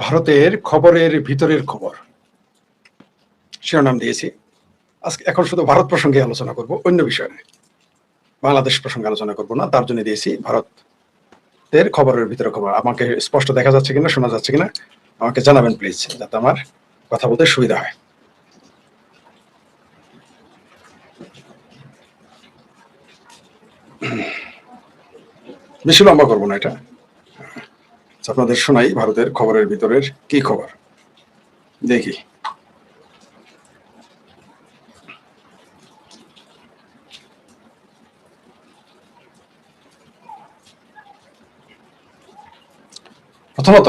ভারতের খবরের ভিতরের খবর শিরোনাম দিয়েছি। আজকে এখন শুধু ভারত প্রসঙ্গে আলোচনা করব, অন্য বিষয় নয়। বাংলাদেশ প্রসঙ্গে আলোচনা করব না, তার জন্য দিয়েছি ভারতের খবরের ভিতরে খবর। আমাকে স্পষ্ট দেখা যাচ্ছে কিনা, শোনা যাচ্ছে কিনা আমাকে জানাবেন প্লিজ, যাতে আমার কথা বলতে সুবিধা হয়। বেশি লম্বা করবো না এটা, আপনাদের শোনাই ভারতের খবরের ভিতরের কি খবর। দেখি, প্রথমত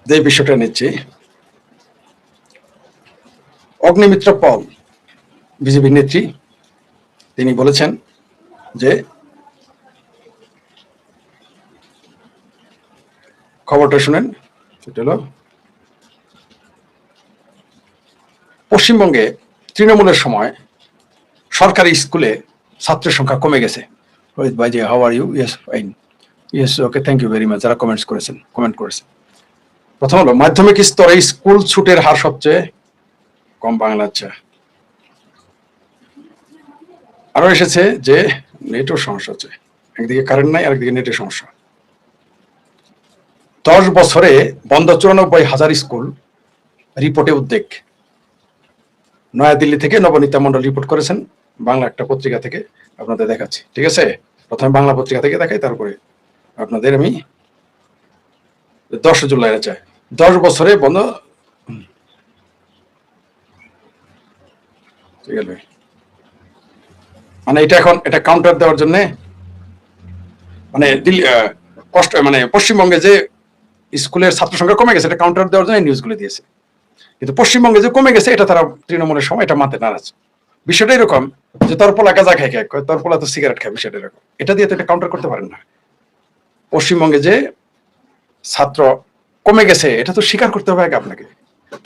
যে বিষয়টা নিচ্ছি, অগ্নিমিত্র পল বিজেপি নেত্রী, তিনি বলেছেন যে খবরটা শুনেন, সেটা হলো পশ্চিমবঙ্গে তৃণমূলের সময় সরকারি স্কুলে ছাত্রের সংখ্যা কমে গেছে। রোহিত ভাই, how are you? Yes fine, yes okay, thank you very much. যারা কমেন্ট করেছেন। প্রথম হলো মাধ্যমিক স্তরে স্কুল ছুটের হার সবচেয়ে কম বাংলা। আচ্ছা, আরো এসেছে যে নেটের সমস্যা হচ্ছে, একদিকে কারেন্ট নাই, আরেকদিকে নেটের সমস্যা। 10 বছরে বন্ধ 94,000 স্কুল, রিপোর্টে উদ্বেগ। নয়াদিল্লি থেকে নবনীতা মন্ডল রিপোর্ট করেছেন, বাংলা একটা পত্রিকা থেকে আপনাদের দেখাচ্ছি। ঠিক আছে, প্রথমে বাংলা পত্রিকা থেকে দেখাই, তারপরে আপনাদের আমি 10 জুলাই 10 বছরে বন্ধ। মানে এটা এখন এটা কাউন্টার দেওয়ার জন্য, মানে দিল্লি মানে পশ্চিমবঙ্গে যে স্কুলের ছাত্র সংখ্যা কমে গেছে, এটা কাউন্টার দেওয়ার জন্য নিউজগুলো দিয়েছে। কিন্তু পশ্চিমবঙ্গে যে কমে গেছে, এটা তারা তৃণমূলের সময় এটা মানতে নারাজ। বিষয়টা এরকম যে তরপোলা গাঁজা খায়, তরপোলা তো সিগারেট খায়, বিষয়টা এরকম। এটা দিয়ে তো এটা কাউন্টার করতে পারেন না। পশ্চিমবঙ্গে যে ছাত্র কমে গেছে, এটা তো স্বীকার করতে হবে আগে আপনাকে,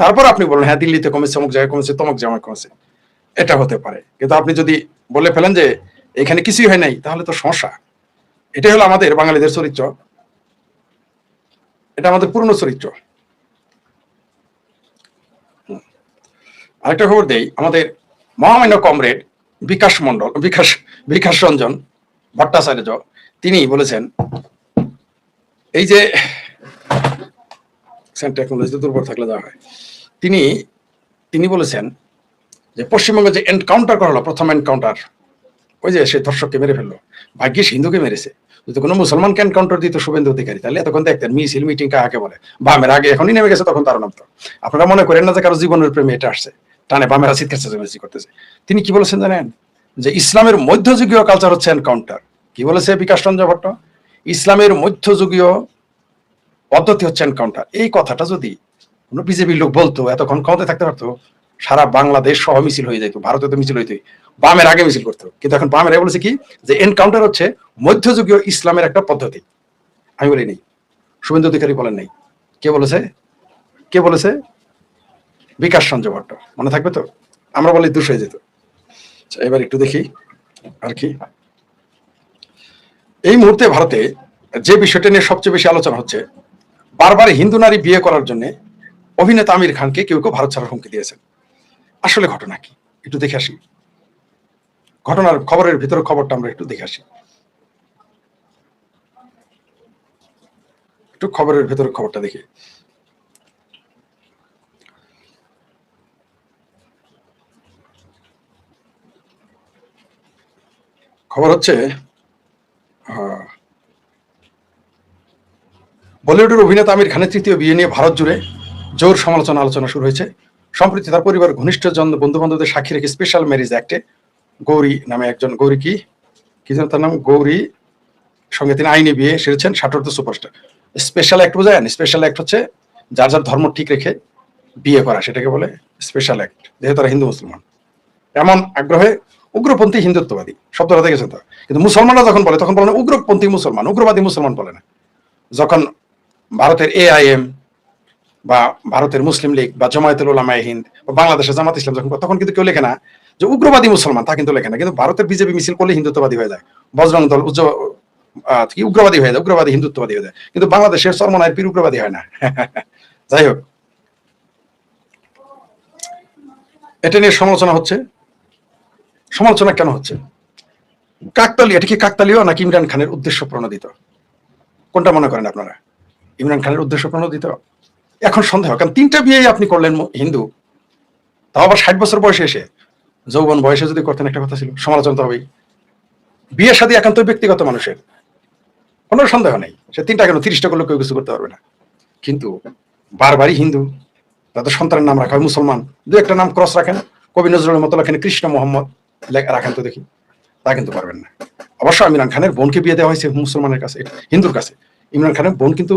তারপর আপনি বলেন হ্যাঁ দিল্লিতে কমেছে, অমুক জায়গায় কমেছে, তমুক জায়গায় কমেছে। এটা হতে পারে, কিন্তু আপনি যদি বলে ফেলেন যে এখানে কিছুই হয় নাই, তাহলে তো সমস্যা। এটাই হলো আমাদের বাঙালিদের চরিত্র, এটা আমাদের পুরনো চরিত্র। আরেকটা খবর দেই, আমাদের মহামান্য কমরেড বিকাশ রঞ্জন ভট্টাচার্য, তিনি বলেছেন এই যে টেকনোলজি দুর্বল থাকলে যা হয়, তিনি বলেছেন যে পশ্চিমবঙ্গে যে এনকাউন্টার করা হলো, প্রথম এনকাউন্টার, ওই যে সে ধর্ষককে মেরে ফেললো, ভাগ্যিস হিন্দুকে মেরেছে। যদি কোনো মুসলমানকে এনকাউন্টার দিত শুভেন্দু অধিকারী, তাহলে এতক্ষণ দেখতেন মিছিল মিটিং কাকে বলে। বামের আগে এখনই নেমে গেছে, তখন তার নামতো। আপনারা মনে করেন না যে কারো জীবনের প্রেমে এটা আসছে, টানে বামেরা চিৎকার চেঁচামেচি করতেছে। তিনি কি বলেছেন জানেন? যে ইসলামের মধ্যযুগীয় কালচার হচ্ছে এনকাউন্টার। কি বলেছে বিকাশ রঞ্জন ভট্ট? ইসলামের মধ্যযুগীয় পদ্ধতি হচ্ছে এনকাউন্টার। এই কথাটা যদি কোনো বিজেপির লোক বলতো, এতক্ষণ ক্ষমতায় থাকতে পারতো, সারা বাংলাদেশ সহ মিছিল হয়ে যেত। ভারতে তো মিছিল হইতোই, বামের আগে মিছিল করতো। কিন্তু এখন বামের আগে বলেছে কি, যে এনকাউন্টার হচ্ছে মধ্যযুগীয় ইসলামের একটা পদ্ধতি। আমি বলি নেই, শুভেন্দু অধিকারী বলেন নাই। কে বলেছে? বিকাশ রঞ্জন ভট্ট। মনে থাকবে তো? আমরা বলি দুষ হয়ে যেত। এবার একটু দেখি আর কি। এই মুহূর্তে ভারতে যে বিষয়টা নিয়ে সবচেয়ে বেশি আলোচনা হচ্ছে, বারবার হিন্দু নারী বিয়ে করার জন্য অভিনেতা আমির খানকে কেউ কেউ ভারত ছাড়ার হুমকি দিয়েছেন। আসলে ঘটনা কি একটু দেখে আসি। ঘটনার খবরের ভিতরে খবরটা আমরা একটু দেখে আসি। একটু খবরের ভিতরে খবরটা দেখি। খবর হচ্ছে বলিউডের অভিনেতা আমির খানের তৃতীয় বিয়ে নিয়ে ভারত জুড়ে জোর আলোচনা শুরু হয়েছে। সম্প্রতি তার পরিবার ঘনিষ্ঠ জন বন্ধু বান্ধবদের সাক্ষী রেখে স্পেশাল ম্যারেজ অ্যাক্টে গৌরী নামে একজন, গৌরী কি যেন তার নাম, গৌরী সঙ্গে তিনি আইনি বিয়ে সেরেছেন 60 সুপারস্টার। স্পেশাল অ্যাক্ট বোঝেন? স্পেশাল অ্যাক্ট হচ্ছে যার যার ধর্ম ঠিক রেখে বিয়ে করা, সেটাকে বলে স্পেশাল অ্যাক্ট। যেহেতু তারা হিন্দু মুসলমান, এমন আগ্রহে উগ্রপন্থী হিন্দুত্ববাদী শব্দটা দেখেছেন তো। কিন্তু মুসলমানরা যখন বলে, তখন বলে উগ্রপন্থী মুসলমান, উগ্রবাদী মুসলমান বলে না। যখন ভারতের AIM বা ভারতের মুসলিম লীগ বা জামায়াতুল উলামায়ে হিন্দ বা বাংলাদেশের জামাত ইসলাম যখন, তখন কিন্তু কেউ লেখে না যে উগ্রবাদী মুসলমান, তা কিন্তু লেখে না। কিন্তু ভারতের বিজেপি মিছিল করলে হিন্দুত্ববাদী হয়ে যায়। বজরং দল, কি উগ্রবাদী হয়ে যায়, উগ্রবাদী হিন্দুত্ববাদী হয়ে যায়, কিন্তু বাংলাদেশের চরমনায়ের পীর উগ্রবাদী হয় না। যাই হোক, এটা নিয়ে সমালোচনা হচ্ছে। সমালোচনা কেন হচ্ছে? কাকতালীয়, এটা কি কাকতালীয় নাকি ইমরান খানের উদ্দেশ্য প্রণোদিত? কোনটা মনে করেন আপনারা? ইমরান খানের উদ্দেশ্য প্রণোদিত? এখন সন্দেহ, কারণ 3টা বিয়ে আপনি করলেন হিন্দু, তাও আবার 60 বছর বয়সে এসে। যৌবন বয়সে যদি করতেন একটা কথা ছিল, সমালোচনা তো হবেই। বিয়ে শাদী একান্ত ব্যক্তিগত মানুষের, কোনো সন্দেহ নেই। সে 3টা কেন 30টা করলে কেউ কিছু করতে পারবে না। কিন্তু বারবারই হিন্দু, তাদের সন্তানের নাম রাখা হয় মুসলমান, দু একটা নাম ক্রস রাখেন, কবি নজরুলের মতো লেখেন কৃষ্ণ মোহাম্মদ রাখেন তো দেখি, তা কিন্তু পারবেন না। অবশ্য ইমরান খানের বোনকে বিয়ে দেওয়া হয়েছে মুসলমানের কাছে, হিন্দুর কাছে। ইমরান খানের বোন কিন্তু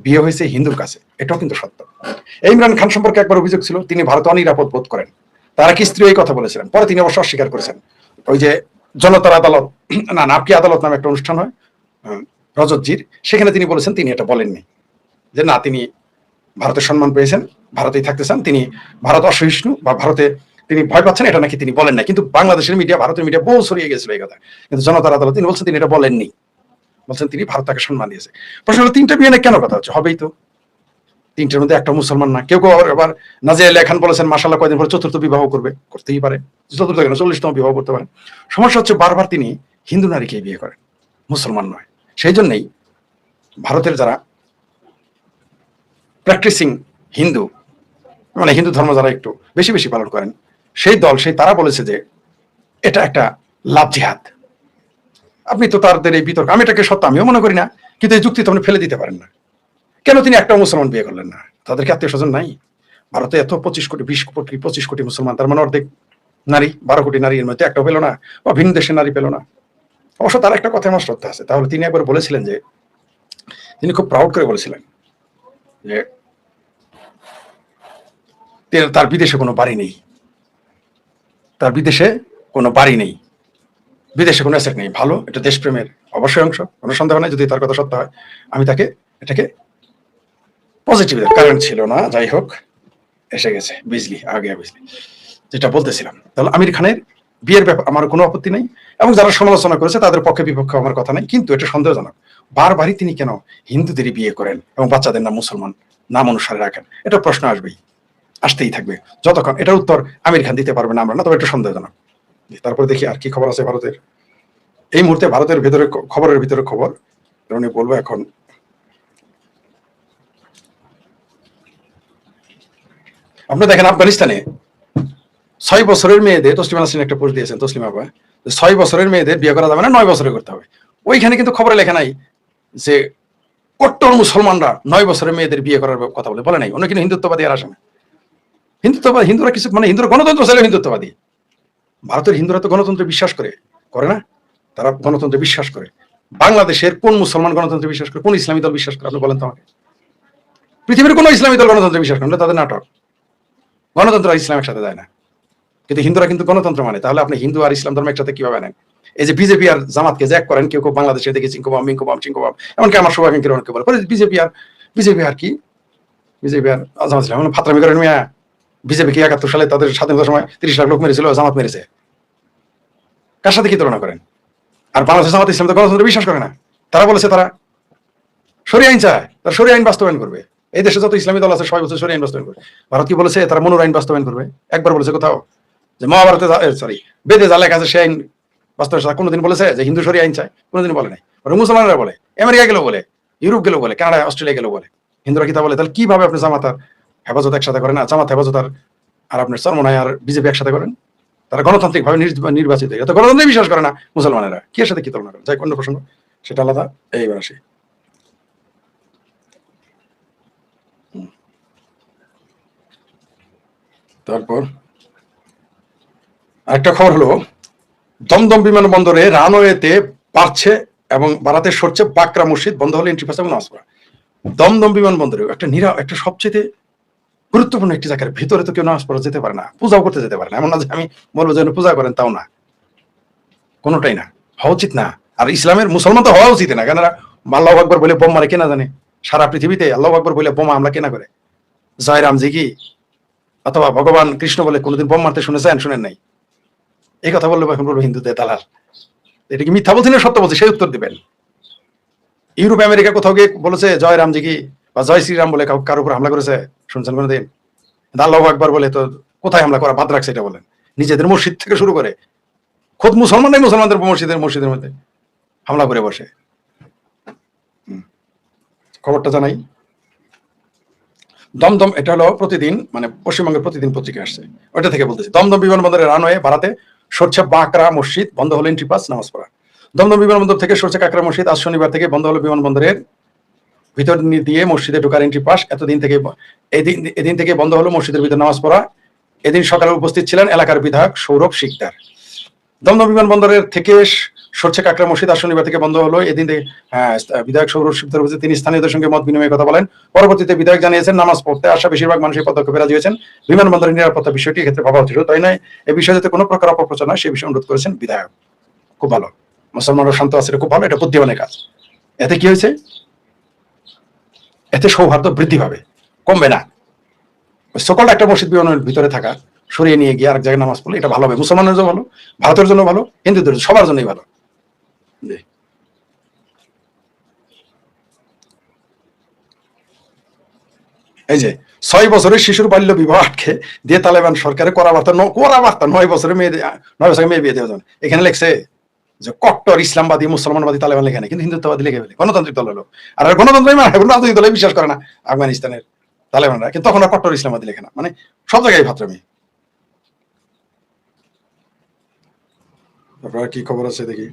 বিয়ে হয়েছে হিন্দুর কাছে, এটাও কিন্তু সত্য। এই ইমরান খান সম্পর্কে একবার অভিযোগ ছিল তিনি ভারতে অনিরাপদ বোধ করেন, তার এক স্ত্রী এই কথা বলেছিলেন, পরে তিনি অবশ্য অস্বীকার করেছেন। ওই যে জনতার আদালত, না নাপকি আদালত নামে একটা অনুষ্ঠান হয় রজতজির, সেখানে তিনি বলেছেন তিনি এটা বলেননি, যে না তিনি ভারতের সম্মান পেয়েছেন, ভারতেই থাকতে চান, তিনি ভারত অসহিষ্ণু বা ভারতে তিনি ভয় পাচ্ছেন, এটা নাকি তিনি বলেন না। কিন্তু বাংলাদেশের মিডিয়া, ভারতের মিডিয়া বহু ছড়িয়ে গেছিল এই কথা। কিন্তু জনতার আদালত তিনি বলছেন তিনি এটা বলেননি, বলছেন তিনি ভারত তাকে সম্মান দিয়েছে। প্রশ্ন হলো 3টা বিয়ে কেন কথা হচ্ছে? হবেই তো, 3টার মধ্যে একটা মুসলমান না। কেউ কেউ আবার নাজিয়া লেখান বলেছেন মাশাআল্লাহ কয়দিন পরে 4র্থ বিবাহ করবে, করতেই পারে, 4র্থ কেন 40তম বিবাহ করতে পারে। সমস্যা হচ্ছে বারবার তিনি হিন্দু নারীকে বিয়ে করেন, মুসলমান নয়। সেই জন্যই ভারতের যারা প্র্যাকটিসিং হিন্দু, মানে হিন্দু ধর্ম যারা একটু বেশি বেশি পালন করেন, সেই দল, সেই তারা বলেছে যে এটা একটা লাভ জিহাদ। আপনি তো তাদের এই বিতর্ক, আমি এটাকে সত্য আমিও মনে করি না, কিন্তু এই যুক্তি তো আপনি ফেলে দিতে পারেন না। কেন তিনি একটা মুসলমান বিয়ে করলেন না? তাদেরকে আত্মীয় স্বজন নাই? ভারতে এত 25 কোটি 20 কোটি 25 কোটি মুসলমান, তার মানে অর্ধেক নারী, 12 কোটি নারীর মধ্যে একটা পেল না, বা ভিন্ন দেশের নারী পেল না। অবশ্য তার একটা কথা আমার শ্রদ্ধা আছে, তাহলে তিনি একবার বলেছিলেন যে, তিনি খুব প্রাউড করে বলেছিলেন যে তার বিদেশে কোনো বাড়ি নেই, তার বিদেশে কোনো বাড়ি নেই, বিদেশে কোনো অ্যাসেট নেই। ভালো, এটা দেশপ্রেমের অবশ্যই অংশ, কোনো সন্দেহ নাই। যদি তার কথা সত্য হয়, আমি তাকে এটাকে পজিটিভ, কারেন্ট ছিল না, যাই হোক এসে গেছে বিজলি, আগে বিজলি, যেটা বলতেছিলাম। তাহলে আমির খানের বিয়ের ব্যাপার আমার কোনো আপত্তি নেই, এবং যারা সমালোচনা করেছে তাদের পক্ষে বিপক্ষে আমার কথা নেই, কিন্তু এটা সন্দেহজনক বারবারই তিনি কেন হিন্দুদেরই বিয়ে করেন এবং বাচ্চাদের নাম মুসলমান নাম অনুসারে রাখেন, এটা প্রশ্ন আসবেই, আসতেই থাকবে যতক্ষণ এটার উত্তর আমির খান দিতে পারবে না আমরা না, তবে এটা সন্দেহজনক। তারপরে দেখি আর কি খবর আছে ভারতের। এই মুহূর্তে ভারতের ভেতরে খবরের ভিতরে খবর উনি বলবো এখন। আপনি দেখেন আফগানিস্তানে 6 বছরের মেয়েদের, তসলিমা নাসরিন একটা পোস্ট দিয়েছেন, তসলিমা আপা, 6 বছরের মেয়েদের বিয়ে করা যাবে না, 9 বছরে করতে হবে। ওইখানে কিন্তু খবরে লেখা নাই যে কট্টর মুসলমানরা 9 বছরের মেয়েদের বিয়ে করার কথা বলে নাই। অন্য কিন্তু হিন্দুত্ববাদী আর আসে না। হিন্দুত্ববাদী হিন্দুরা কিছু, মানে হিন্দুরা গণতন্ত্র চাইলে হিন্দুত্ববাদী। ভারতের হিন্দুরা তো গণতন্ত্রে বিশ্বাস করে না, তারা গণতন্ত্রে বিশ্বাস করে। বাংলাদেশের কোন মুসলমান গণতন্ত্রে বিশ্বাস করে, কোন ইসলামী দল বিশ্বাস করে আপনি বলেন তো আমাকে? পৃথিবীর কোন ইসলামী দল গণতন্ত্রে বিশ্বাস করে না, তাদের নাটক। গণতন্ত্র আর ইসলাম একসাথে যায় না, কিন্তু হিন্দুরা কিন্তু গণতন্ত্র মানে। তাহলে আপনি হিন্দু আর ইসলাম ধর্ম একসাথে কিভাবে নেন? এই যে বিজেপি আর জামাতকে জ্যাক করেন, কেউ কেউ বাংলাদেশে দেখি চিঙ্কুবাম মিঙ্কুবাম চিঙ্কুবাম, এমনকি আমার শুভাকাঙ্ক্ষীর অনেকে বলে বিজেপি আর কি বিজেপি আর জামাত ইসলাম ফাতরামি করেন মিয়া। বিজেপি কি 71 সালে তাদের স্বাধীনতার সময় 30 লাখ লোক মেরেছিল, জামাত মেরেছে? কার সাথে কি তুলনা করেন? আর বাংলাদেশ জামাত ইসলাম তো গণতন্ত্রে বিশ্বাস করে না। তারা বলেছে তারা শরিয়া আইন চায়, তারা শরিয়া আইন বাস্তবায়ন করবে। এই দেশে যত ইসলামী দল আছে 6 বছর শরিয়া আইন বাস্তবায়ন করবে। ভারত কি বলেছে তারা মনোর আইন বাস্তবায়ন করবে? একবার বলেছে কোথাও যে মহাভারতে, সরি বেদে যা লেখা আছে সে আইন বাস্তবায়ন? কোনোদিন বলেছে যে হিন্দু শরিয়া আইন চায়? কোনোদিন বলে নাই। মুসলমানরা বলে, আমেরিকা গেলেও বলে, ইউরোপ গেলেও বলে, কানাডা অস্ট্রেলিয়া গেলেও বলে। হিন্দুরা কি তা বলে? তাহলে কিভাবে আপনি জামাত আর হেফাজত একসাথে করেন? না জামাত হেফাজত আর আপনার চরমনায় আর বিজেপি একসাথে করেন? তারা গণতান্ত্রিক ভাবে নির্বাচিত, এত গণতন্ত্রে বিশ্বাস করে না মুসলমানেরা, কি এর সাথে কি তুলনা করেন? যাই অন্য প্রসঙ্গ, সেটা আলাদা। এইবার আসি, তারপর আরেকটা খবর হলো দমদম বিমানবন্দরে রানওয়েতে বাড়ছে এবং বাড়াতে সরছে বাকরা মসজিদ, বন্ধ হলে এন্ট্রি পাস এবং নামাজ পড়া। দমদম বিমানবন্দরে একটা সবচেয়ে গুরুত্বপূর্ণ একটি জায়গার ভিতরে তো কেউ নামাজ পড়া যেতে পারে না, পূজাও করতে যেতে পারে না। এমন না যে আমি বলবো যে পূজা করেন, তাও না, কোনোটাই না, হওয়া উচিত না। আর ইসলামের মুসলমান তো হওয়া উচিত না, কেন আল্লাহু আকবার বলে বোম মারে কেনা জানে? সারা পৃথিবীতে আল্লাহু আকবার বলে বোমা আমরা কেনা করে? জয় রামজি কি অথবা ভগবান কৃষ্ণ বলে কোনোদিন বোম মারতে শুনেছেন? শুনেন নাই। এই কথা বললে এখন বলবো হিন্দুদের দালাল। এটা কি মিথ্যা বলছি না সত্য বলছি? সেই উত্তর দিবেন। ইউরোপ আমেরিকা কোথাও গিয়ে বলেছে জয় রামজি কি বা জয় শ্রীরাম বলে কারোর উপর হামলা করেছে? শুনছেন কোনোদিন? আল্লাহু আকবার বলে তো কোথায় হামলা করা বাদ রাখছে এটা বলেন? নিজেদের মসজিদ থেকে শুরু করে খোদ মুসলমানরাই মুসলমানদের মসজিদের মধ্যে হামলা করে বসে। খবরটা জানাই। দমদম, এটা হলো প্রতিদিন, মানে পশ্চিমবঙ্গের প্রতিদিন পত্রিকা আসছে, ওইটা থেকে বলতেছি। দমদম বিমানবন্দরের রানওয়ে ভাড়াতে সরছে বাঁকড়া মসজিদ, বন্ধ হলো এন্ট্রি পাস, নামাজ পড়া। দমদম বিমানবন্দর থেকে সরছে কাকড়া মসজিদ, আজ শনিবার থেকে বন্ধ হলো বিমানবন্দরের ভিতর দিয়ে মসজিদে ঢোকার এন্ট্রি পাস। এদিন থেকে বন্ধ হলো মসজিদের ভিতর নামাজ পড়া। এদিন সকালে উপস্থিত ছিলেন এলাকার বিধায়ক সৌরভ শিকদার। দমদম বিমানবন্দরের থেকে সরছে কাকড়া মসজিদ আজ শনিবার থেকে বন্ধ হলো। এদিন থেকে বিধায়ক সৌরভ শিকদার বলছে, তিনি স্থানীয়দের সঙ্গে মত বিনিময়ে কথা বলেন। পরবর্তীতে বিধায়ক জানিয়েছেন, নামাজ পড়তে আসা বেশিরভাগ মানুষের পদক্ষেপে রাজি হয়েছেন। বিমানবন্দরের নিরাপত্তা বিষয়টি ক্ষেত্রে ভাবা উচিত, তাই নয় এই বিষয়ে যাতে কোনো প্রকার অপপ্রচার নয় সে বিষয়ে অনুরোধ করেছেন বিধায়ক। খুব ভালো, মুসলমানরা শান্ত আছে, খুব ভালো, এটা বুদ্ধিমানের কাজ। এতে কি হয়েছে? এতে সৌহার্দ্য বৃদ্ধি পাবে, কমবে না। সকল একটা মসজিদ বিমানের ভিতরে থাকা সরিয়ে নিয়ে গিয়ে আরেক জায়গায় নামাজ পড়লে এটা ভালো হবে, মুসলমানের জন্য ভালো, ভারতের জন্য ভালো, হিন্দুদের সবার জন্যই ভালো। এই যে 6 বছরের শিশুর বাল্য বিবাহ আটকে দিয়ে তালেবান সরকারের করা বার্তা 9 বছরের মেয়ে বিয়ে দেওয়া যাবে। এখানে লেখছে যে কট্টর ইসলামবাদী মুসলমানবাদী তালেবান লেখে না, কিন্তু হিন্দুত্ববাদী লিখে ফেলে। গণতান্ত্রিক দল হলো, আর গণতন্ত্রই মানে রাজনৈতিক দলে বিশ্বাস করে না আফগানিস্তানের তালেবানরা, কিন্তু তখন কট্টর ইসলামবাদী লেখে না। মানে সব জায়গায় ভাত্রমি। আপনার কি খবর আছে দেখি?